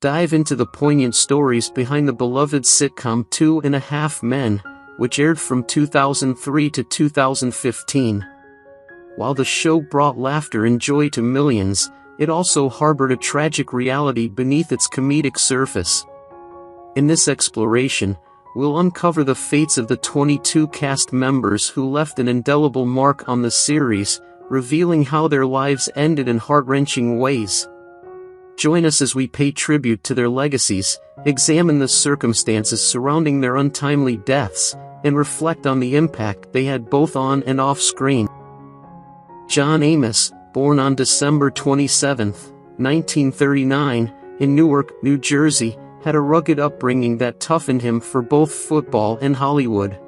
Dive into the poignant stories behind the beloved sitcom 2.5 Men, which aired from 2003 to 2015. While the show brought laughter and joy to millions, it also harbored a tragic reality beneath its comedic surface. In this exploration, we'll uncover the fates of the 22 cast members who left an indelible mark on the series, revealing how their lives ended in heart-wrenching ways. Join us as we pay tribute to their legacies, examine the circumstances surrounding their untimely deaths, and reflect on the impact they had both on and off screen. John Amos, born on December 27, 1939, in Newark, New Jersey, had a rugged upbringing that toughened him for both football and Hollywood.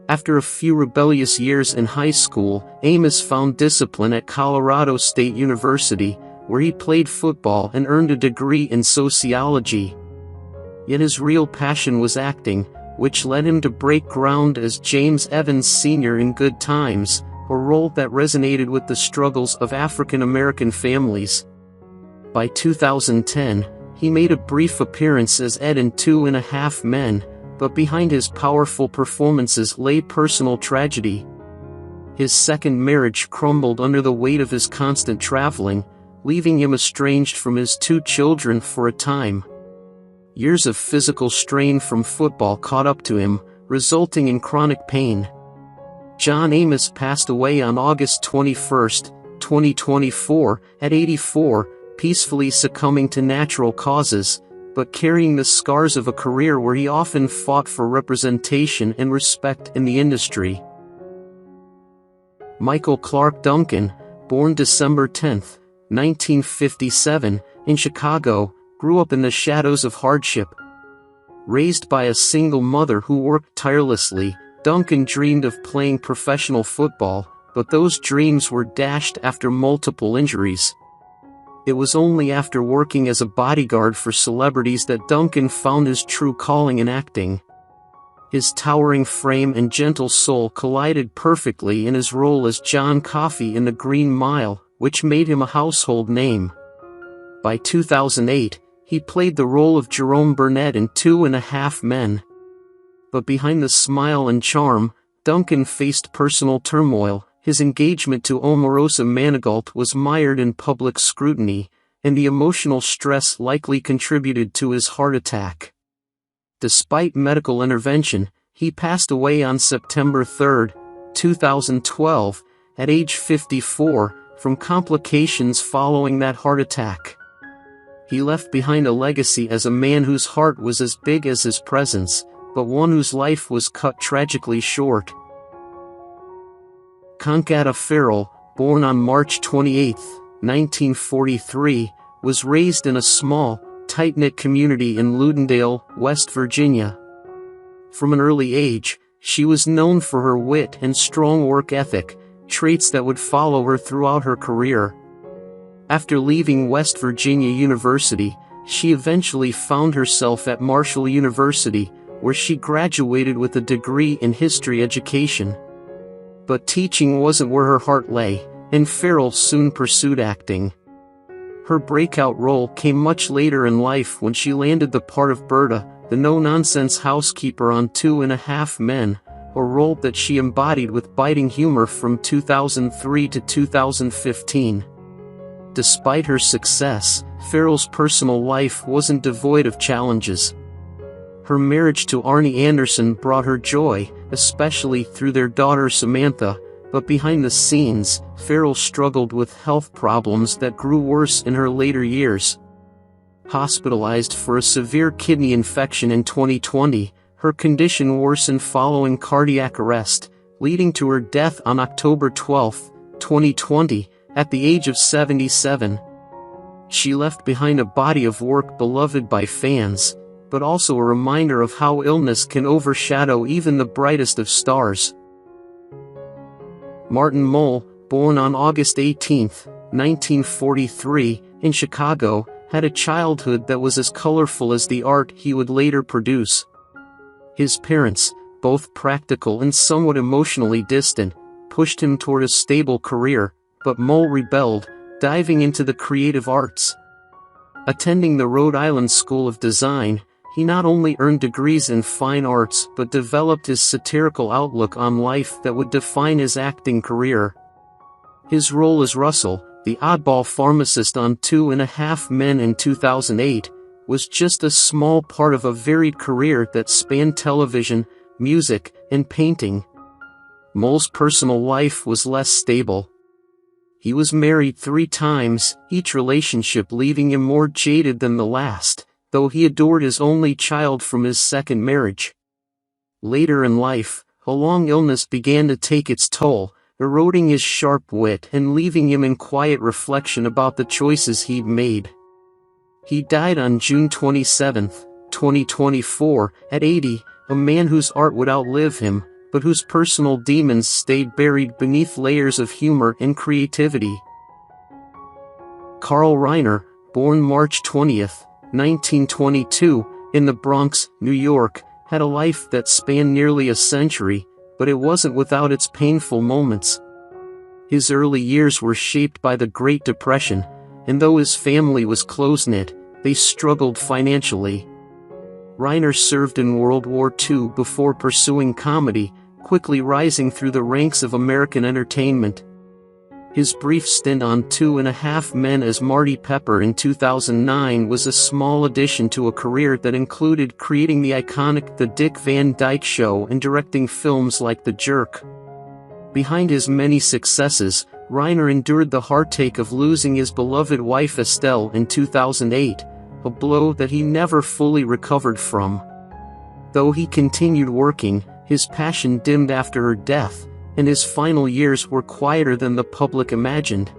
After a few rebellious years in high school, Amos found discipline at Colorado State University, where he played football and earned a degree in sociology. Yet his real passion was acting, which led him to break ground as James Evans Sr. in Good Times, a role that resonated with the struggles of African American families. By 2010, he made a brief appearance as Ed in 2.5 Men, but behind his powerful performances lay personal tragedy. His second marriage crumbled under the weight of his constant traveling, leaving him estranged from his 2 children for a time. Years of physical strain from football caught up to him, resulting in chronic pain. John Amos passed away on August 21, 2024, at 84, peacefully succumbing to natural causes, but carrying the scars of a career where he often fought for representation and respect in the industry. Michael Clark Duncan, born December 10, 1957, in Chicago, grew up in the shadows of hardship. Raised by a single mother who worked tirelessly, Duncan dreamed of playing professional football, but those dreams were dashed after multiple injuries. It was only after working as a bodyguard for celebrities that Duncan found his true calling in acting. His towering frame and gentle soul collided perfectly in his role as John Coffey in The Green Mile, which made him a household name. By 2008, he played the role of Jerome Burnett in 2.5 Men. But behind the smile and charm, Duncan faced personal turmoil. His engagement to Omarosa Manigault was mired in public scrutiny, and the emotional stress likely contributed to his heart attack. Despite medical intervention, he passed away on September 3, 2012, at age 54, from complications following that heart attack. He left behind a legacy as a man whose heart was as big as his presence, but one whose life was cut tragically short. Conchata Ferrell, born on March 28, 1943, was raised in a small, tight-knit community in Ludendale, West Virginia. From an early age, she was known for her wit and strong work ethic, traits that would follow her throughout her career. After leaving West Virginia University, she eventually found herself at Marshall University, where she graduated with a degree in history education. But teaching wasn't where her heart lay, and Ferrell soon pursued acting. Her breakout role came much later in life when she landed the part of Berta, the no-nonsense housekeeper on 2.5 Men, a role that she embodied with biting humor from 2003 to 2015. Despite her success, Ferrell's personal life wasn't devoid of challenges. Her marriage to Arnie Anderson brought her joy, especially through their daughter Samantha, but behind the scenes, Ferrell struggled with health problems that grew worse in her later years. Hospitalized for a severe kidney infection in 2020, her condition worsened following cardiac arrest, leading to her death on October 12, 2020, at the age of 77. She left behind a body of work beloved by fans, but also a reminder of how illness can overshadow even the brightest of stars. Martin Mull, born on August 18, 1943, in Chicago, had a childhood that was as colorful as the art he would later produce. His parents, both practical and somewhat emotionally distant, pushed him toward a stable career, but Mull rebelled, diving into the creative arts. Attending the Rhode Island School of Design, he not only earned degrees in fine arts but developed his satirical outlook on life that would define his acting career. His role as Russell, the oddball pharmacist on 2.5 Men in 2008, was just a small part of a varied career that spanned television, music, and painting. Mole's personal life was less stable. He was married 3 times, each relationship leaving him more jaded than the last, though he adored his only child from his second marriage. Later in life, a long illness began to take its toll, eroding his sharp wit and leaving him in quiet reflection about the choices he'd made. He died on June 27, 2024, at 80, a man whose art would outlive him, but whose personal demons stayed buried beneath layers of humor and creativity. Carl Riner, born March 20, 1922, in the Bronx, New York, had a life that spanned nearly a century, but it wasn't without its painful moments. His early years were shaped by the Great Depression, and though his family was close-knit, they struggled financially. Riner served in World War II before pursuing comedy, quickly rising through the ranks of American entertainment. His brief stint on 2.5 Men as Marty Pepper in 2009 was a small addition to a career that included creating the iconic The Dick Van Dyke Show and directing films like The Jerk. Behind his many successes, Riner endured the heartache of losing his beloved wife Estelle in 2008, a blow that he never fully recovered from. Though he continued working, his passion dimmed after her death, and his final years were quieter than the public imagined.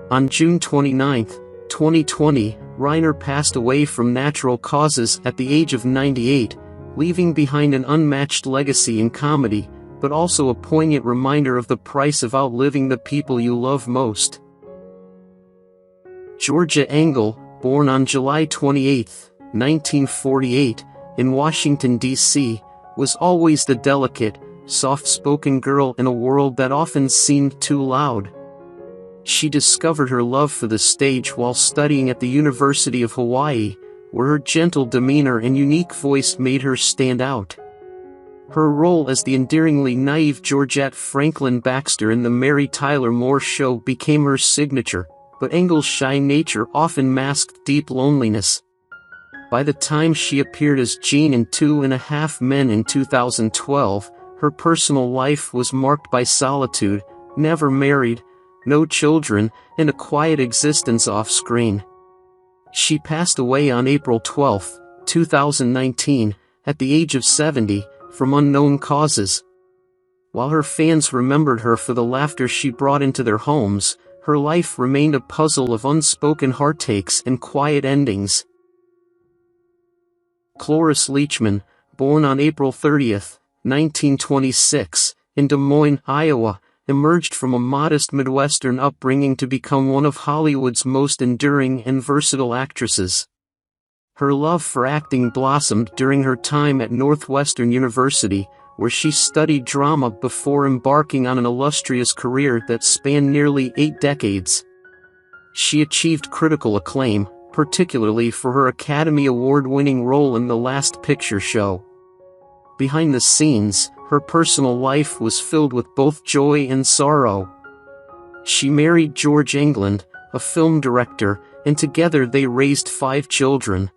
On June 29, 2020, Riner passed away from natural causes at the age of 98, leaving behind an unmatched legacy in comedy, but also a poignant reminder of the price of outliving the people you love most. Georgia Engel, born on July 28, 1948, in Washington, D.C., was always the delicate, soft-spoken girl in a world that often seemed too loud. She discovered her love for the stage while studying at the University of Hawaii, where her gentle demeanor and unique voice made her stand out. Her role as the endearingly naive Georgette Franklin Baxter in The Mary Tyler Moore Show became her signature, but Engel's shy nature often masked deep loneliness. By the time she appeared as Jean in 2.5 Men in 2012, her personal life was marked by solitude, never married, no children, and a quiet existence off-screen. She passed away on April 12, 2019, at the age of 70, from unknown causes. While her fans remembered her for the laughter she brought into their homes, her life remained a puzzle of unspoken heartaches and quiet endings. Cloris Leachman, born on April 30, 1926, in Des Moines, Iowa, emerged from a modest Midwestern upbringing to become one of Hollywood's most enduring and versatile actresses. Her love for acting blossomed during her time at Northwestern University, where she studied drama before embarking on an illustrious career that spanned nearly 8 decades. She achieved critical acclaim, particularly for her Academy Award-winning role in The Last Picture Show. Behind the scenes, her personal life was filled with both joy and sorrow. She married George England, a film director, and together they raised 5 children.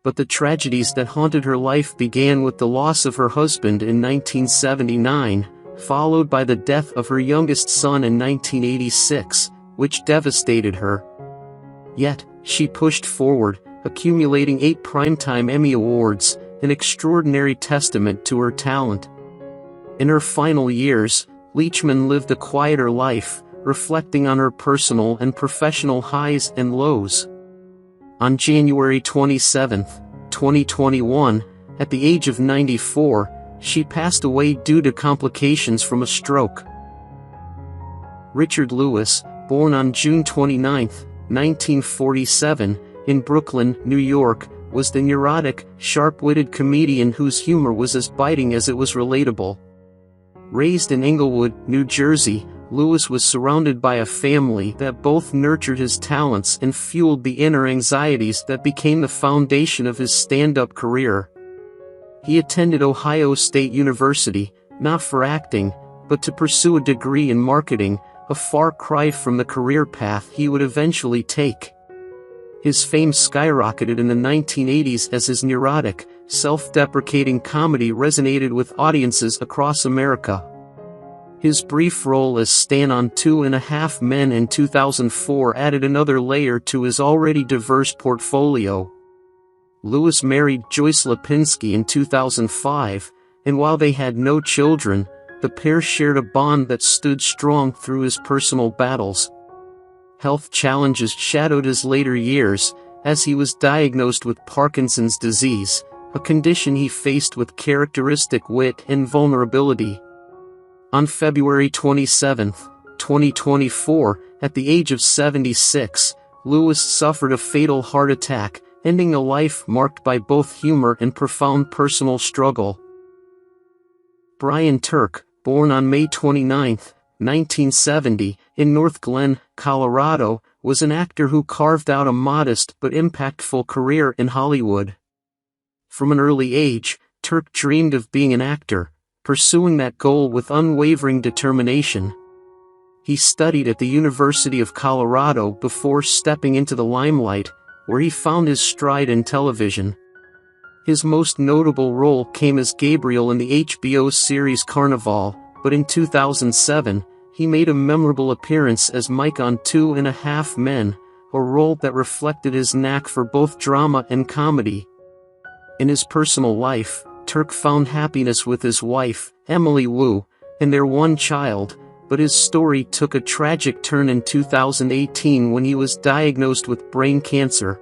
But the tragedies that haunted her life began with the loss of her husband in 1979, followed by the death of her youngest son in 1986, which devastated her. Yet, she pushed forward, accumulating 8 Primetime Emmy Awards, an extraordinary testament to her talent. In her final years, Leachman lived a quieter life, reflecting on her personal and professional highs and lows. On January 27, 2021, at the age of 94, she passed away due to complications from a stroke. Richard Lewis, born on June 29, 1947, in Brooklyn, New York, was the neurotic, sharp-witted comedian whose humor was as biting as it was relatable. Raised in Englewood, New Jersey, Lewis was surrounded by a family that both nurtured his talents and fueled the inner anxieties that became the foundation of his stand-up career. He attended Ohio State University, not for acting, but to pursue a degree in marketing, a far cry from the career path he would eventually take. His fame skyrocketed in the 1980s as his neurotic, self-deprecating comedy resonated with audiences across America. His brief role as Stan on 2.5 Men in 2004 added another layer to his already diverse portfolio. Lewis married Joyce Lipinski in 2005, and while they had no children, the pair shared a bond that stood strong through his personal battles. Health challenges shadowed his later years, as he was diagnosed with Parkinson's disease, a condition he faced with characteristic wit and vulnerability. On February 27, 2024, at the age of 76, Lewis suffered a fatal heart attack, ending a life marked by both humor and profound personal struggle. Brian Turk, born on May 29, 1970, in North Glen, Colorado, was an actor who carved out a modest but impactful career in Hollywood. From an early age, Turk dreamed of being an actor, pursuing that goal with unwavering determination. He studied at the University of Colorado before stepping into the limelight, where he found his stride in television. His most notable role came as Gabriel in the HBO series Carnival, but in 2007, he made a memorable appearance as Mike on 2.5 Men, a role that reflected his knack for both drama and comedy. In his personal life, Turk found happiness with his wife, Emily Wu, and their one child, but his story took a tragic turn in 2018 when he was diagnosed with brain cancer.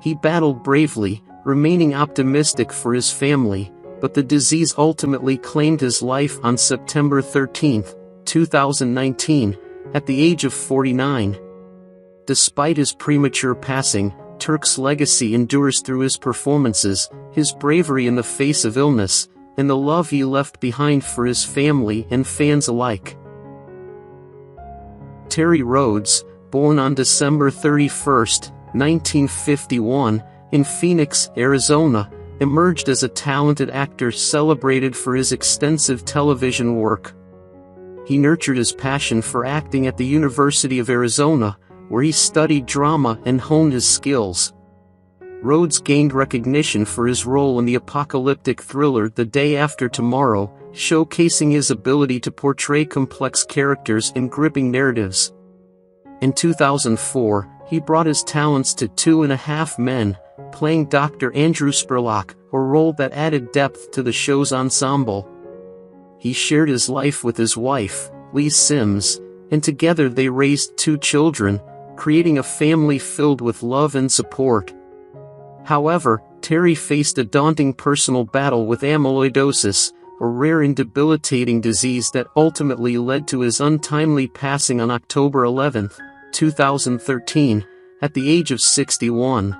He battled bravely, remaining optimistic for his family, but the disease ultimately claimed his life on September 13, 2019, at the age of 49. Despite his premature passing, Turk's legacy endures through his performances, his bravery in the face of illness, and the love he left behind for his family and fans alike. Terry Rhodes, born on December 31, 1951, in Phoenix, Arizona, emerged as a talented actor celebrated for his extensive television work. He nurtured his passion for acting at the University of Arizona, where he studied drama and honed his skills. Rhodes gained recognition for his role in the apocalyptic thriller The Day After Tomorrow, showcasing his ability to portray complex characters in gripping narratives. In 2004, he brought his talents to 2.5 Men, playing Dr. Andrew Spurlock, a role that added depth to the show's ensemble. He shared his life with his wife, Lee Sims, and together they raised 2 children, creating a family filled with love and support. However, Terry faced a daunting personal battle with amyloidosis, a rare and debilitating disease that ultimately led to his untimely passing on October 11, 2013, at the age of 61.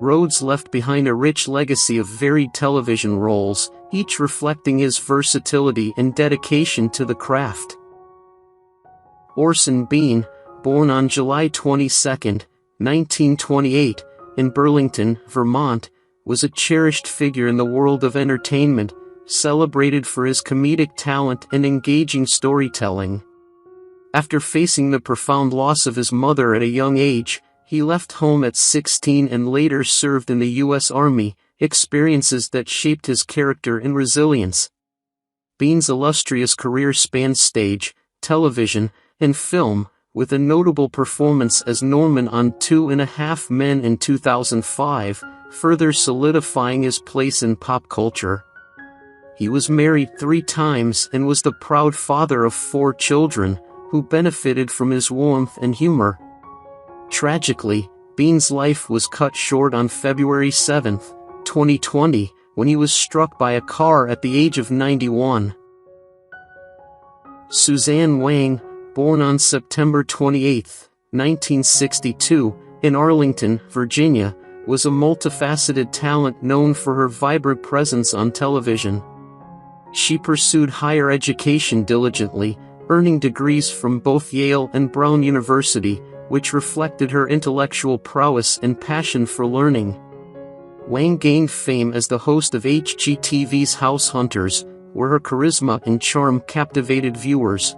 Rhodes left behind a rich legacy of varied television roles, each reflecting his versatility and dedication to the craft. Orson Bean, born on July 22, 1928, in Burlington, Vermont, was a cherished figure in the world of entertainment, celebrated for his comedic talent and engaging storytelling. After facing the profound loss of his mother at a young age, he left home at 16 and later served in the U.S. Army, experiences that shaped his character and resilience. Bean's illustrious career spanned stage, television, and film, with a notable performance as Norman on 2.5 Men in 2005, further solidifying his place in pop culture. He was married 3 times and was the proud father of 4 children, who benefited from his warmth and humor. Tragically, Bean's life was cut short on February 7, 2020, when he was struck by a car at the age of 91. Suzanne Wang, born on September 28, 1962, in Arlington, Virginia, was a multifaceted talent known for her vibrant presence on television. She pursued higher education diligently, earning degrees from both Yale and Brown University, which reflected her intellectual prowess and passion for learning. Wang gained fame as the host of HGTV's House Hunters, where her charisma and charm captivated viewers.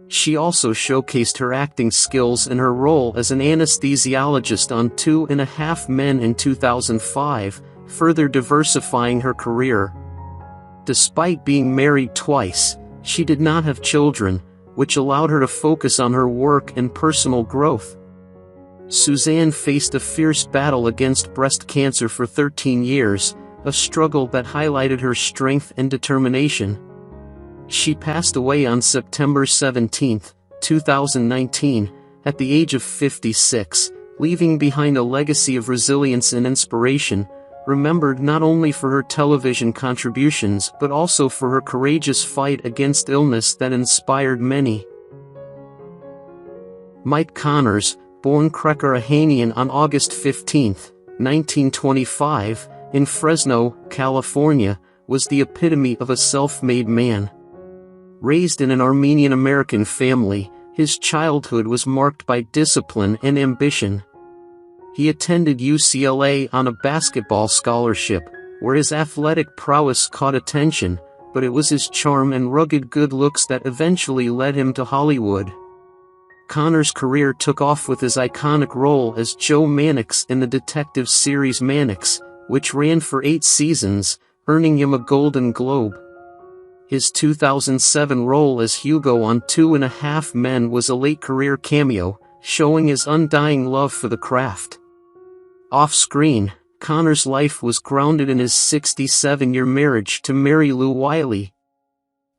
She also showcased her acting skills in her role as an anesthesiologist on 2.5 Men in 2005, further diversifying her career. Despite being married twice, she did not have children, which allowed her to focus on her work and personal growth. Suzanne faced a fierce battle against breast cancer for 13 years, a struggle that highlighted her strength and determination. She passed away on September 17, 2019, at the age of 56, leaving behind a legacy of resilience and inspiration, remembered not only for her television contributions but also for her courageous fight against illness that inspired many. Mike Connors, born Krekarahanian on August 15, 1925, in Fresno, California, was the epitome of a self-made man. Raised in an Armenian-American family, his childhood was marked by discipline and ambition. He attended UCLA on a basketball scholarship, where his athletic prowess caught attention, but it was his charm and rugged good looks that eventually led him to Hollywood. Connors' career took off with his iconic role as Joe Mannix in the detective series Mannix, which ran for 8 seasons, earning him a Golden Globe. His 2007 role as Hugo on 2.5 Men was a late career cameo, showing his undying love for the craft. Off-screen, Connors' life was grounded in his 67-year marriage to Mary Lou Wiley.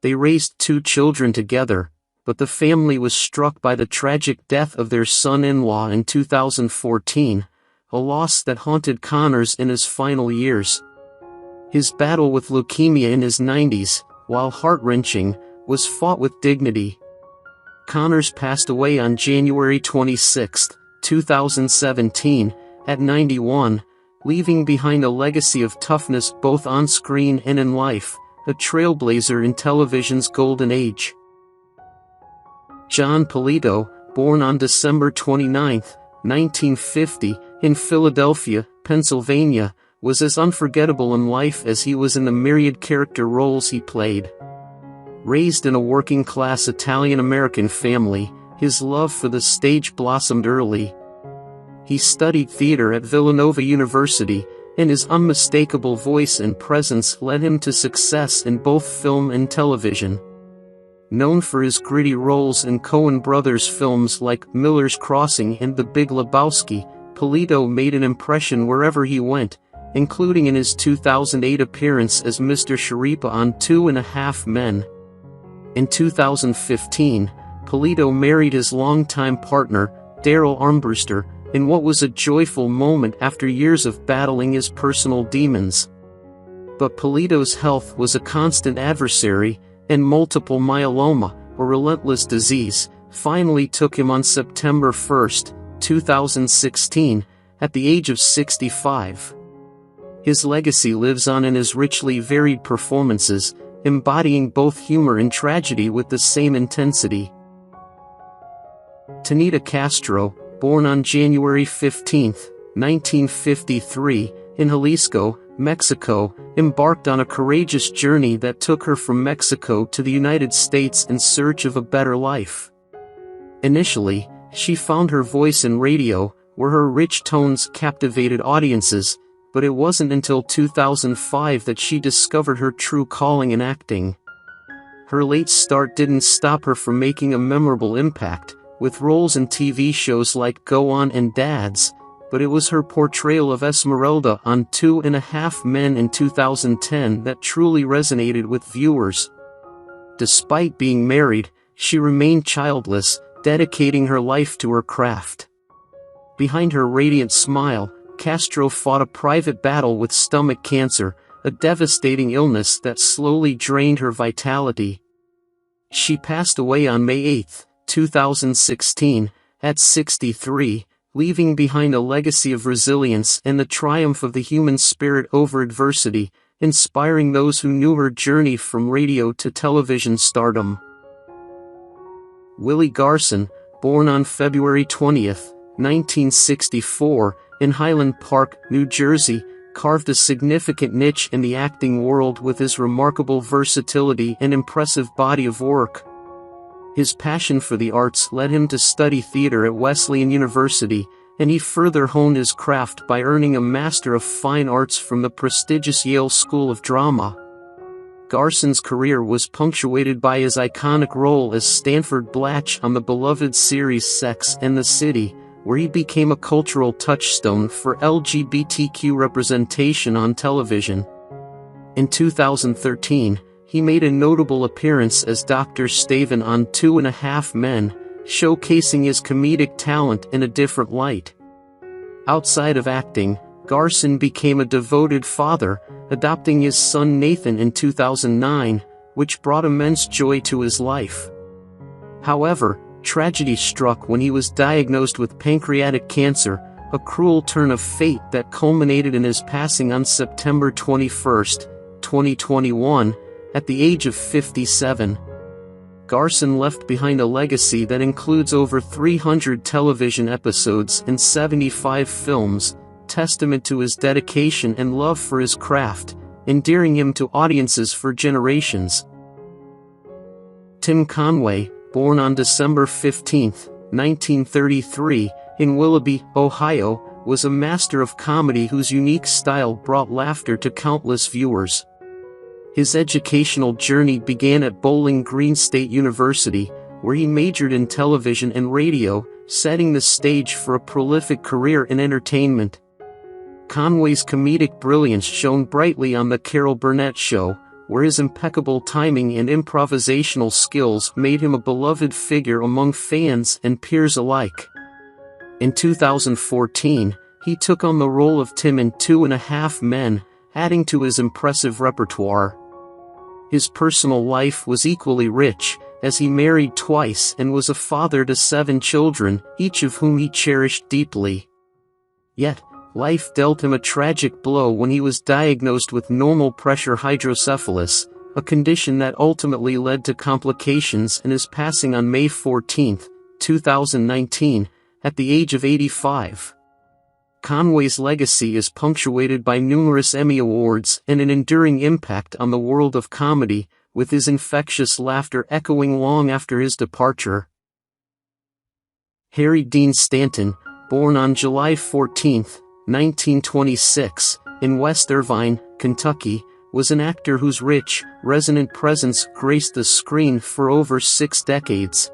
They raised 2 children together, but the family was struck by the tragic death of their son-in-law in 2014, a loss that haunted Connors in his final years. His battle with leukemia in his 90s, while heart-wrenching, was fought with dignity. Connors passed away on January 26, 2017, at 91, leaving behind a legacy of toughness both on screen and in life, a trailblazer in television's golden age. John Polito, born on December 29, 1950, in Philadelphia, Pennsylvania, was as unforgettable in life as he was in the myriad character roles he played. Raised in a working-class Italian-American family, his love for the stage blossomed early. He studied theater at Villanova University, and his unmistakable voice and presence led him to success in both film and television. Known for his gritty roles in Coen Brothers films like Miller's Crossing and The Big Lebowski, Polito made an impression wherever he went, including in his 2008 appearance as Mr. Sharipa on 2.5 Men. In 2015, Polito married his longtime partner, Daryl Armbruster, in what was a joyful moment after years of battling his personal demons. But Polito's health was a constant adversary, and multiple myeloma, a relentless disease, finally took him on September 1, 2016, at the age of 65. His legacy lives on in his richly varied performances, embodying both humor and tragedy with the same intensity. Tanita Castro, born on January 15, 1953, in Jalisco, Mexico, embarked on a courageous journey that took her from Mexico to the United States in search of a better life. Initially, she found her voice in radio, where her rich tones captivated audiences, but it wasn't until 2005 that she discovered her true calling in acting. Her late start didn't stop her from making a memorable impact, with roles in TV shows like Go On and Dads, but it was her portrayal of Esmeralda on 2.5 Men in 2010 that truly resonated with viewers. Despite being married, she remained childless, dedicating her life to her craft. Behind her radiant smile, Castro fought a private battle with stomach cancer, a devastating illness that slowly drained her vitality. She passed away on May 8, 2016, at 63, leaving behind a legacy of resilience and the triumph of the human spirit over adversity, inspiring those who knew her journey from radio to television stardom. Willie Garson, born on February 20, 1964, in Highland Park, New Jersey, carved a significant niche in the acting world with his remarkable versatility and impressive body of work. His passion for the arts led him to study theater at Wesleyan University, and he further honed his craft by earning a Master of Fine Arts from the prestigious Yale School of Drama. Garson's career was punctuated by his iconic role as Stanford Blatch on the beloved series Sex and the City, where he became a cultural touchstone for LGBTQ representation on television. In 2013, he made a notable appearance as Dr. Staven on 2.5 Men, showcasing his comedic talent in a different light. Outside of acting, Garson became a devoted father, adopting his son Nathan in 2009, which brought immense joy to his life. However, tragedy struck when he was diagnosed with pancreatic cancer, a cruel turn of fate that culminated in his passing on September 21, 2021, at the age of 57. Garson left behind a legacy that includes over 300 television episodes and 75 films, testament to his dedication and love for his craft, endearing him to audiences for generations. Tim Conway, born on December 15, 1933, in Willoughby, Ohio, was a master of comedy whose unique style brought laughter to countless viewers. His educational journey began at Bowling Green State University, where he majored in television and radio, setting the stage for a prolific career in entertainment. Conway's comedic brilliance shone brightly on The Carol Burnett Show, where his impeccable timing and improvisational skills made him a beloved figure among fans and peers alike. In 2014, he took on the role of Tim in 2.5 Men, adding to his impressive repertoire. His personal life was equally rich, as he married twice and was a father to 7 children, each of whom he cherished deeply. Yet, life dealt him a tragic blow when he was diagnosed with normal pressure hydrocephalus, a condition that ultimately led to complications and his passing on May 14, 2019, at the age of 85. Conway's legacy is punctuated by numerous Emmy Awards and an enduring impact on the world of comedy, with his infectious laughter echoing long after his departure. Harry Dean Stanton, born on July 14, 1926, in West Irvine, Kentucky, was an actor whose rich, resonant presence graced the screen for over 6 decades.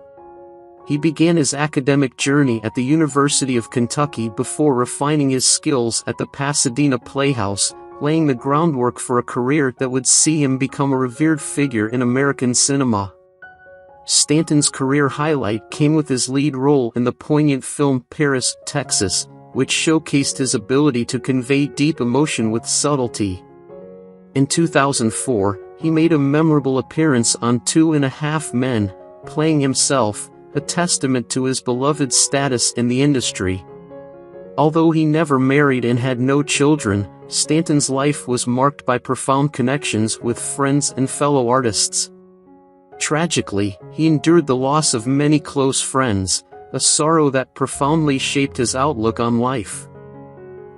He began his academic journey at the University of Kentucky before refining his skills at the Pasadena Playhouse, laying the groundwork for a career that would see him become a revered figure in American cinema. Stanton's career highlight came with his lead role in the poignant film Paris, Texas, which showcased his ability to convey deep emotion with subtlety. In 2004, he made a memorable appearance on 2.5 Men, playing himself, a testament to his beloved status in the industry. Although he never married and had no children, Stanton's life was marked by profound connections with friends and fellow artists. Tragically, he endured the loss of many close friends, a sorrow that profoundly shaped his outlook on life.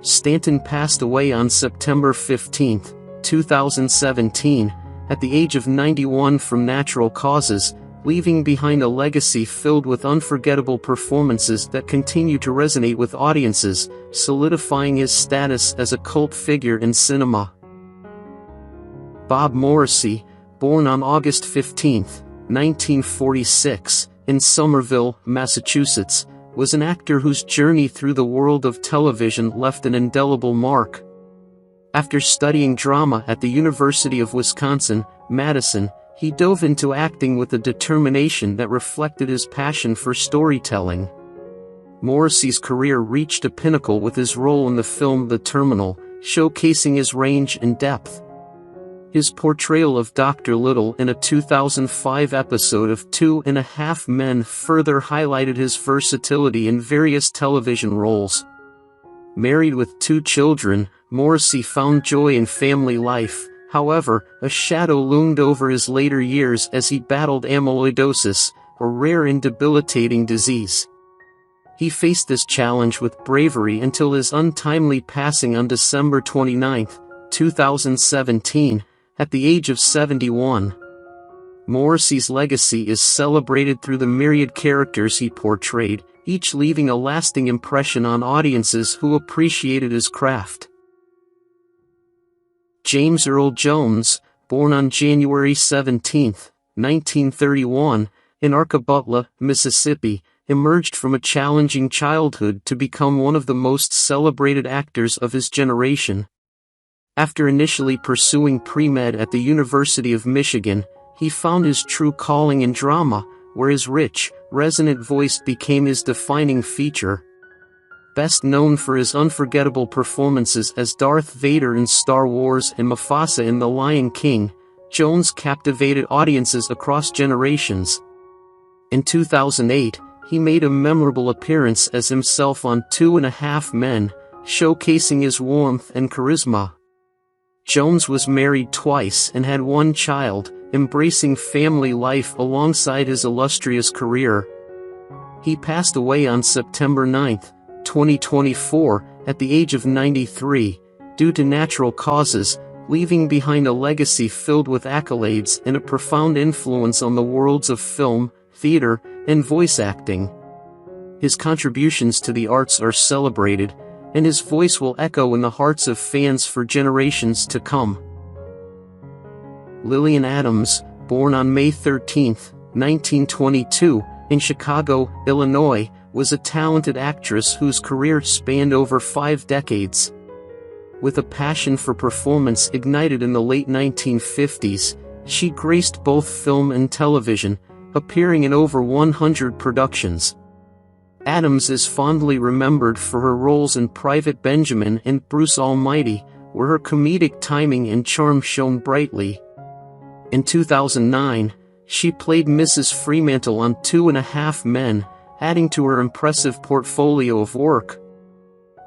Stanton passed away on September 15, 2017, at the age of 91 from natural causes, leaving behind a legacy filled with unforgettable performances that continue to resonate with audiences, solidifying his status as a cult figure in cinema. Bob Morrissey, born on August 15, 1946, in Somerville, Massachusetts, was an actor whose journey through the world of television left an indelible mark. After studying drama at the University of Wisconsin, Madison, he dove into acting with a determination that reflected his passion for storytelling. Morrissey's career reached a pinnacle with his role in the film The Terminal, showcasing his range and depth. His portrayal of Dr. Little in a 2005 episode of 2.5 Men further highlighted his versatility in various television roles. Married with 2 children, Morrissey found joy in family life. However, a shadow loomed over his later years as he battled amyloidosis, a rare and debilitating disease. He faced this challenge with bravery until his untimely passing on December 29, 2017, at the age of 71. Morrissey's legacy is celebrated through the myriad characters he portrayed, each leaving a lasting impression on audiences who appreciated his craft. James Earl Jones, born on January 17, 1931, in Arcabutla, Mississippi, emerged from a challenging childhood to become one of the most celebrated actors of his generation. After initially pursuing pre-med at the University of Michigan, he found his true calling in drama, where his rich, resonant voice became his defining feature. Best known for his unforgettable performances as Darth Vader in Star Wars and Mufasa in The Lion King, Jones captivated audiences across generations. In 2008, he made a memorable appearance as himself on 2.5 Men, showcasing his warmth and charisma. Jones was married twice and had one child, embracing family life alongside his illustrious career. He passed away on September 9, 2024, at the age of 93, due to natural causes, leaving behind a legacy filled with accolades and a profound influence on the worlds of film, theater, and voice acting. His contributions to the arts are celebrated, and his voice will echo in the hearts of fans for generations to come. Lillian Adams, born on May 13, 1922, in Chicago, Illinois, was a talented actress whose career spanned over 5 decades. With a passion for performance ignited in the late 1950s, she graced both film and television, appearing in over 100 productions. Adams is fondly remembered for her roles in Private Benjamin and Bruce Almighty, where her comedic timing and charm shone brightly. In 2009, she played Mrs. Fremantle on 2.5 Men, adding to her impressive portfolio of work.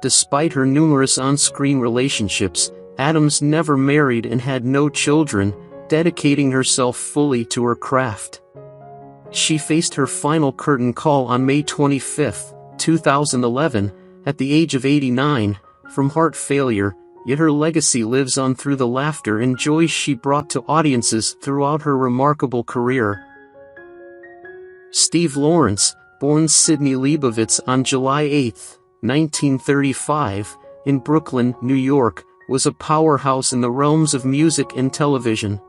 Despite her numerous on-screen relationships, Adams never married and had no children, dedicating herself fully to her craft. She faced her final curtain call on May 25, 2011, at the age of 89, from heart failure, yet her legacy lives on through the laughter and joy she brought to audiences throughout her remarkable career. Steve Lawrence, born Sidney Leibovitz on July 8, 1935, in Brooklyn, New York, was a powerhouse in the realms of music and television.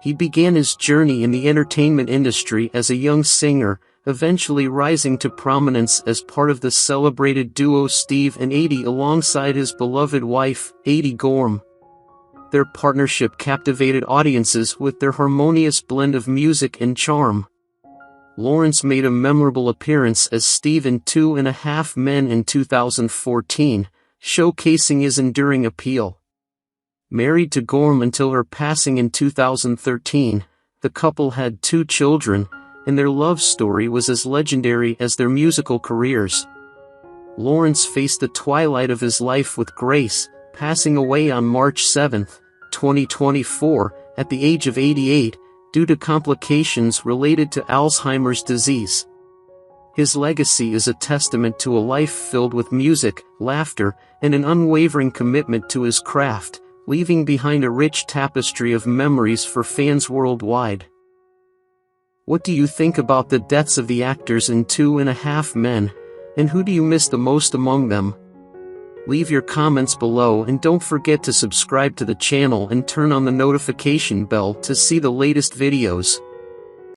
He began his journey in the entertainment industry as a young singer, eventually rising to prominence as part of the celebrated duo Steve and Eydie alongside his beloved wife, Eydie Gorm. Their partnership captivated audiences with their harmonious blend of music and charm. Lawrence made a memorable appearance as Steve in 2.5 Men in 2014, showcasing his enduring appeal. Married to Gorm until her passing in 2013, the couple had 2 children, and their love story was as legendary as their musical careers. Lawrence faced the twilight of his life with grace, passing away on March 7, 2024, at the age of 88, due to complications related to Alzheimer's disease. His legacy is a testament to a life filled with music, laughter, and an unwavering commitment to his craft, leaving behind a rich tapestry of memories for fans worldwide. What do you think about the deaths of the actors in 2.5 Men, and who do you miss the most among them? Leave your comments below and don't forget to subscribe to the channel and turn on the notification bell to see the latest videos.